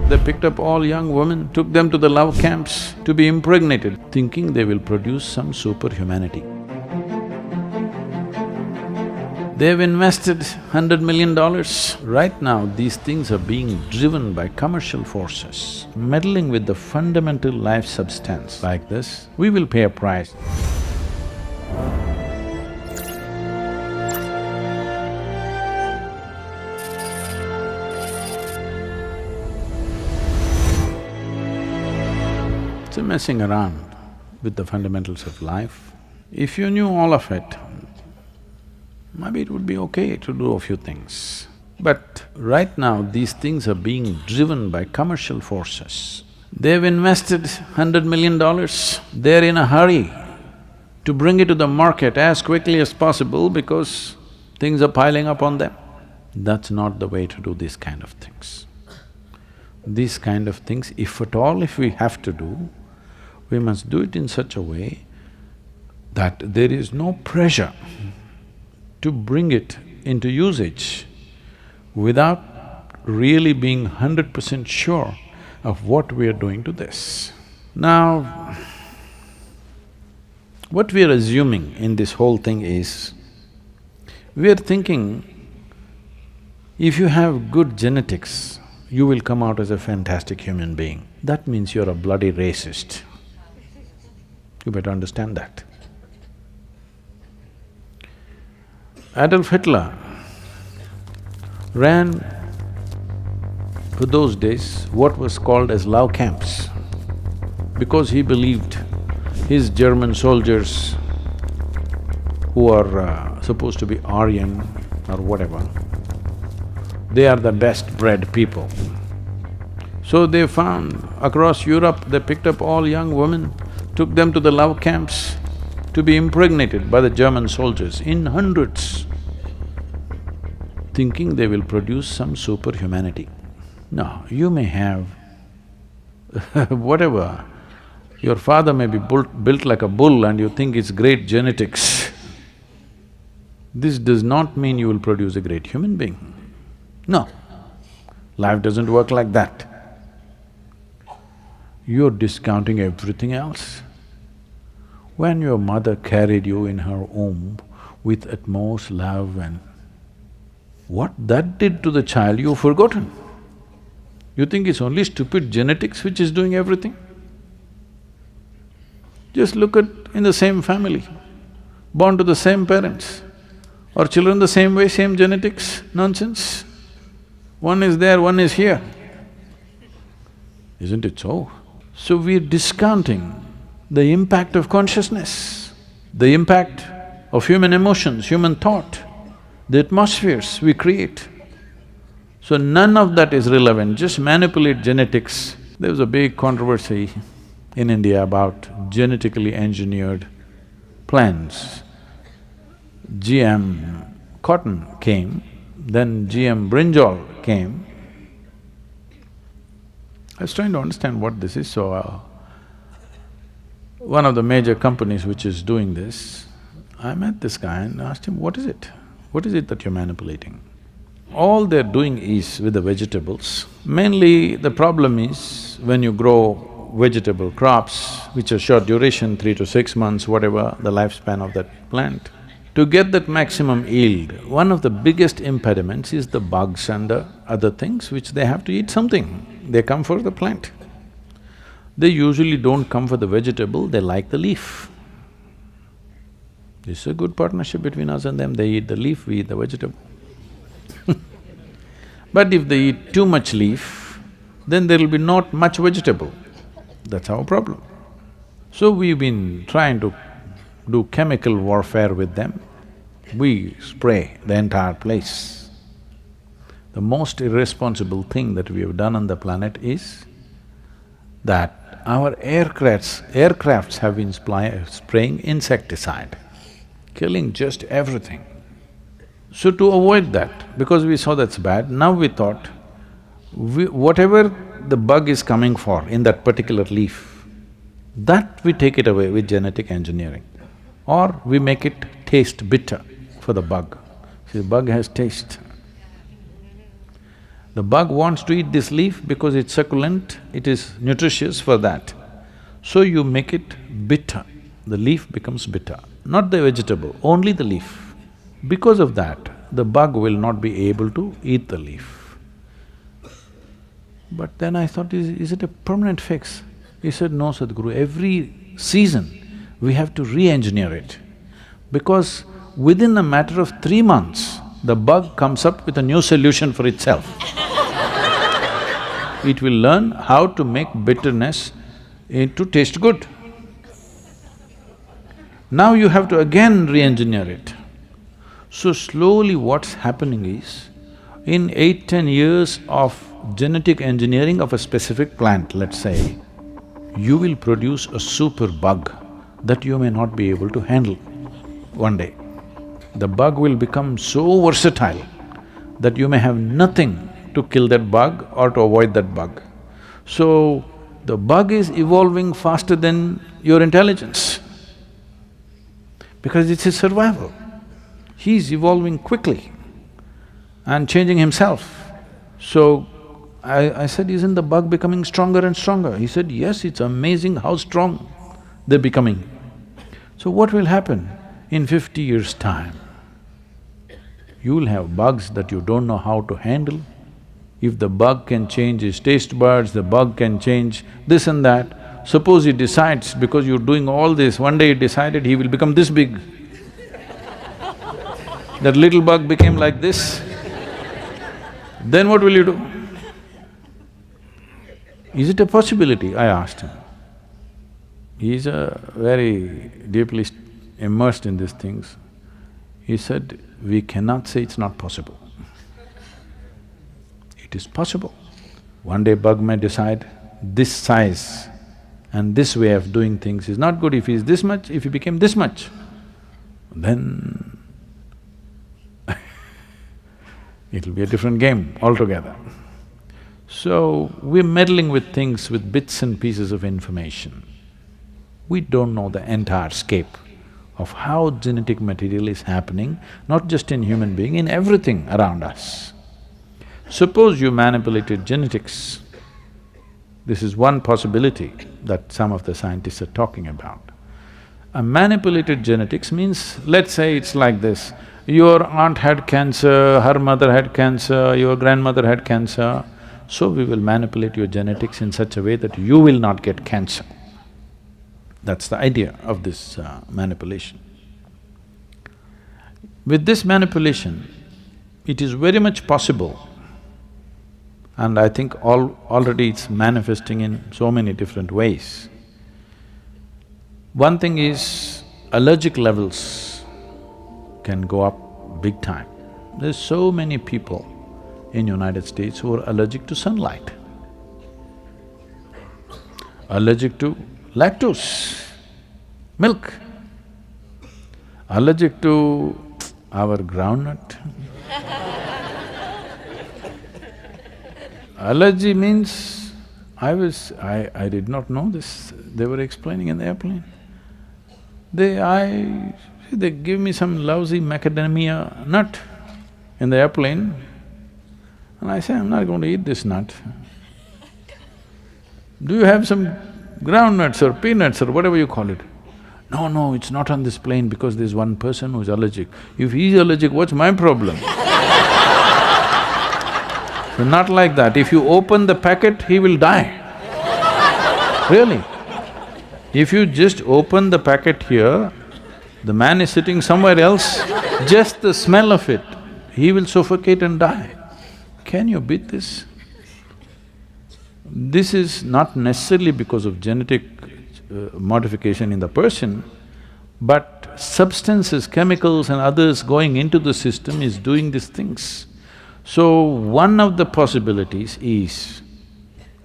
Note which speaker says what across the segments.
Speaker 1: they picked up all young women, took them to the love camps to be impregnated, thinking they will produce some superhumanity. They've invested $100 million. Right now, these things are being driven by commercial forces, meddling with the fundamental life substance like this. We will pay a price. It's a messing around with the fundamentals of life. If you knew all of it, maybe it would be okay to do a few things. But right now, these things are being driven by commercial forces. They've invested $100 million, they're in a hurry to bring it to the market as quickly as possible because things are piling up on them. That's not the way to do these kind of things. These kind of things, if at all if we have to do, we must do it in such a way that there is no pressure to bring it into usage without really being 100% sure of what we are doing to this. Now, what we are assuming in this whole thing is, we are thinking, if you have good genetics, you will come out as a fantastic human being. That means you're a bloody racist. You better understand that. Adolf Hitler ran for those days what was called as love camps because he believed his German soldiers who are supposed to be Aryan or whatever, they are the best bred people. So they found across Europe, they picked up all young women, took them to the love camps to be impregnated by the German soldiers in hundreds, thinking they will produce some superhumanity. No, you may have whatever, your father may be built like a bull and you think it's great genetics. This does not mean you will produce a great human being. No, life doesn't work like that. You're discounting everything else. When your mother carried you in her womb with utmost love and what that did to the child, you've forgotten. You think it's only stupid genetics which is doing everything? Just look at in the same family, born to the same parents, or children the same way, same genetics, nonsense. One is there, one is here. Isn't it so? So we're discounting the impact of consciousness, the impact of human emotions, human thought, the atmospheres we create. So none of that is relevant, just manipulate genetics. There was a big controversy in India about genetically engineered plants. GM cotton came, then GM brinjal came. I was trying to understand what this is, so one of the major companies which is doing this, I met this guy and asked him, what is it? What is it that you're manipulating? All they're doing is with the vegetables. Mainly the problem is when you grow vegetable crops, which are short duration, 3 to 6 months, whatever the lifespan of that plant, to get that maximum yield, one of the biggest impediments is the bugs and the other things which they have to eat something. They come for the plant. They usually don't come for the vegetable, they like the leaf. This is a good partnership between us and them, they eat the leaf, we eat the vegetable. But if they eat too much leaf, then there will be not much vegetable. That's our problem. So we've been trying to do chemical warfare with them. We spray the entire place. The most irresponsible thing that we have done on the planet is that our aircrafts have been spraying insecticide, killing just everything. So to avoid that, because we saw that's bad, now we thought, whatever the bug is coming for in that particular leaf, that we take it away with genetic engineering. Or we make it taste bitter for the bug. See, the bug has taste. The bug wants to eat this leaf because it's succulent, it is nutritious for that. So you make it bitter, the leaf becomes bitter, not the vegetable, only the leaf. Because of that, the bug will not be able to eat the leaf. But then I thought, is it a permanent fix? He said, no, Sadhguru, every season we have to re-engineer it. Because within a matter of 3 months, the bug comes up with a new solution for itself. It will learn how to make bitterness to taste good. Now you have to again re-engineer it. So slowly what's happening is, in 8–10 years of genetic engineering of a specific plant, let's say, you will produce a super bug that you may not be able to handle one day. The bug will become so versatile that you may have nothing to kill that bug or to avoid that bug. So, the bug is evolving faster than your intelligence because it's his survival. He's evolving quickly and changing himself. So, I said, isn't the bug becoming stronger and stronger? He said, yes, it's amazing how strong they're becoming. So what will happen? In 50 years' time, you'll have bugs that you don't know how to handle. If the bug can change his taste buds, the bug can change this and that. Suppose he decides, because you're doing all this, one day he decided he will become this big. That little bug became like this. Then what will you do? Is it a possibility? I asked him. He's very deeply immersed in these things. He said, we cannot say it's not possible. It is possible. One day bug may decide this size and this way of doing things is not good. If he's this much, if he became this much, then it'll be a different game altogether. So, we're meddling with things with bits and pieces of information. We don't know the entire scape of how genetic material is happening, not just in human being, in everything around us. Suppose you manipulated genetics, this is one possibility that some of the scientists are talking about. A manipulated genetics means, let's say it's like this, your aunt had cancer, her mother had cancer, your grandmother had cancer, so we will manipulate your genetics in such a way that you will not get cancer. That's the idea of this manipulation. With this manipulation, it is very much possible, and I think already it's manifesting in so many different ways. One thing is, allergic levels can go up big time. There's so many people in United States who are allergic to sunlight, allergic to lactose, milk, allergic to our groundnut. Allergy means, I did not know this, they were explaining in the airplane. They give me some lousy macadamia nut in the airplane, and I say, I'm not going to eat this nut. Do you have some groundnuts or peanuts or whatever you call it? No, no, it's not on this plane because there's one person who's allergic. If he's allergic, what's my problem? So not like that. If you open the packet, he will die. Really. If you just open the packet here, the man is sitting somewhere else, just the smell of it, he will suffocate and die. Can you beat this? This is not necessarily because of genetic modification in the person, but substances, chemicals and others going into the system is doing these things. So, one of the possibilities is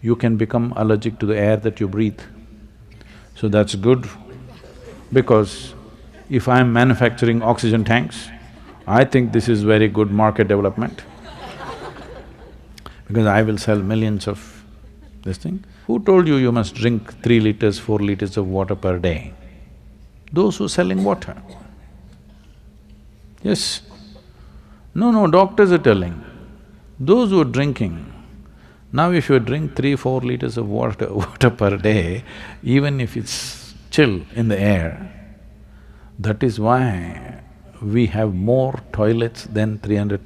Speaker 1: you can become allergic to the air that you breathe. So that's good, because if I'm manufacturing oxygen tanks, I think this is very good market development because I will sell millions of this thing. Who told you you must drink 3 liters, 4 liters of water per day? Those who are selling water. Yes. No, doctors are telling. Those who are drinking, now if you drink 3-4 liters of water per day, even if it's chill in the air, that is why we have more toilets than 300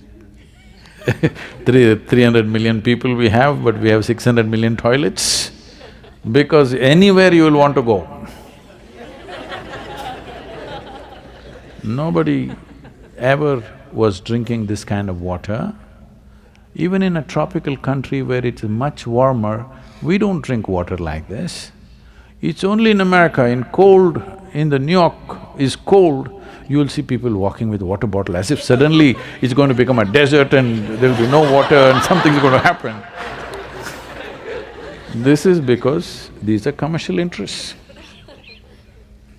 Speaker 1: million people we have, but we have 600 million toilets, because anywhere you will want to go. Nobody ever was drinking this kind of water. Even in a tropical country where it's much warmer, we don't drink water like this. It's only in America, in the New York is cold, you will see people walking with a water bottle as if suddenly it's going to become a desert and there'll be no water and something's going to happen. This is because these are commercial interests.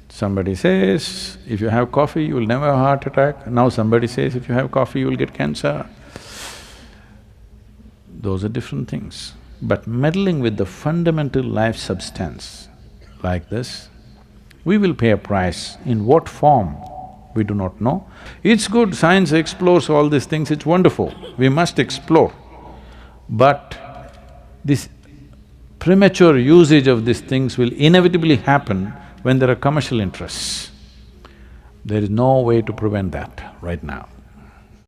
Speaker 1: Somebody says, if you have coffee, you will never have a heart attack. Now somebody says, if you have coffee, you will get cancer. Those are different things. But meddling with the fundamental life substance like this, we will pay a price. In what form, we do not know. It's good, science explores all these things, it's wonderful, we must explore. But this premature usage of these things will inevitably happen when there are commercial interests. There is no way to prevent that right now.